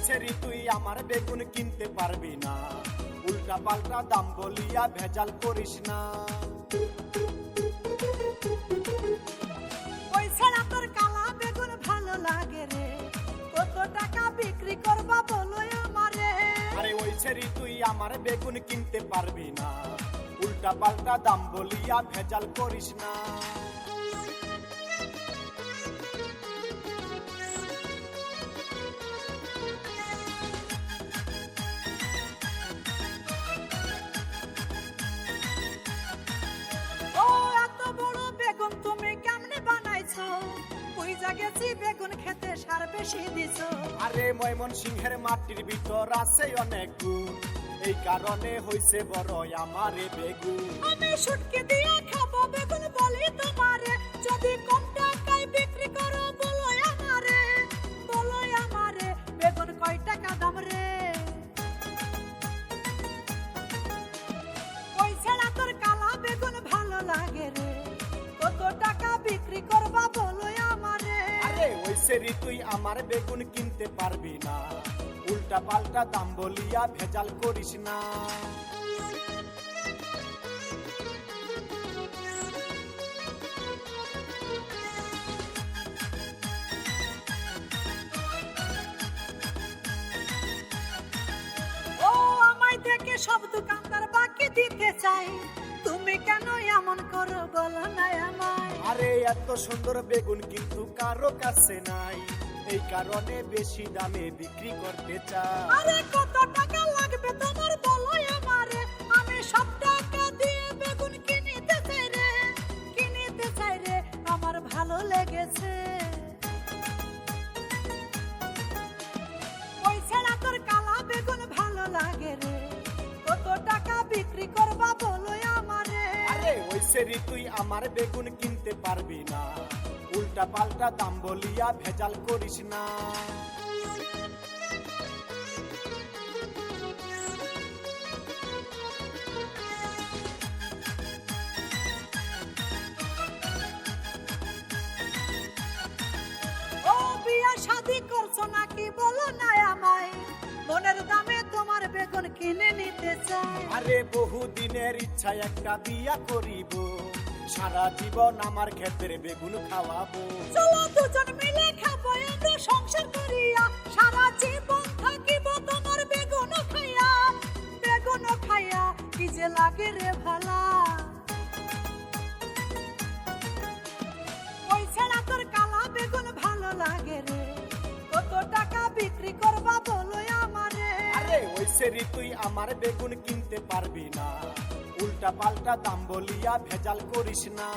ছেড়ি তুই আমার বেগুন কিনতে পারবি না, উল্টা পাল্টা দাম বলিয়া ভেজাল করিস না। ওই ছাড়া তোর কালা বেগুন ভালো লাগে রে, কত টাকা বিক্রি করবা বলো আমারে। আরে ওই ছেড়ি তুই আমার বেগুন কিনতে পারবি না, উল্টা পাল্টা দাম বলিয়া ভেজাল করিস না। ও এত বড় বেগুন তুমি কেমনে বানাইছো, বুইজা গেছি বেগুন খেতে সার বেশি দিছো। আরে ময়মনসিংহের মাটির ভিতর আছে অনেক গুণ, এই কারণে হইছে বড় আমারে বেগুন। আমি শুটকে দিয়ে খাবো বেগুন বলি তোমারে, যদি কম টাকায় বিক্রি করো বলো আমারে, বলো আমারে বেগুন কয় টাকা দাম রে। ওই ছাড়া তোর কালা বেগুন ভালো লাগে রে, কত টাকা বিক্রি করবা বলো আমারে। আরে ওই ছেড়ি তুই আমার বেগুন কিনতে পারবি না, উল্টা পাল্টা দাম বলিয়া ভেজাল করিস না। ও আমায় দেখে সব দোকানদার বাকি দিতে চাই, তুমি কেন এমন করো বলো না আমায়। আরে এত সুন্দর বেগুন কিন্তু কারো কাছে নাই, এই কারণে বেশি দামে বিক্রি করতে চাই। আরে কত টাকা লাগবে তোমার বলো আমারে, আমি সব টাকা দিয়ে বেগুন কিনিতে চাই রে, কিনিতে চাই রে, আমার ভালো লেগেছে। ওই ছাড়া তোর কালা বেগুন ভালো লাগে রে, কত টাকা বিক্রি করবা বলো আমারে। আরে ওই ছেড়ি তুই আমার বেগুন কিনতে পারবি না, উল্টা পাল্টা দাম বলিয়া ভেজাল করিস না। ও বিয়া শাদি করছো নাকি বলো না আমায়, মনের দামে তোমার বেগুন কিনে নিতে চাই। আরে বহু দিনের ইচ্ছা একটা বিয়া করিব, সারা জীবন আমার ক্ষেতের বেগুন খাওয়াবো। চলো দুজন মিলে খাবো আমরা সংসার করিয়া, সারা জীবন থাকিব তোমার বেগুন খাইয়া, বেগুন খাইয়া কি যে লাগে রে ভালা। ওই ছাড়া তোর কালা বেগুন ভালো লাগে রে, কত টাকা বিক্রি করবা বলো আমারে। আরে ওই ছেড়ি তুই আমার বেগুন কিনতে পারবি না, উল্টা পাল্টা দাম বলিয়া ভেজাল করিস না।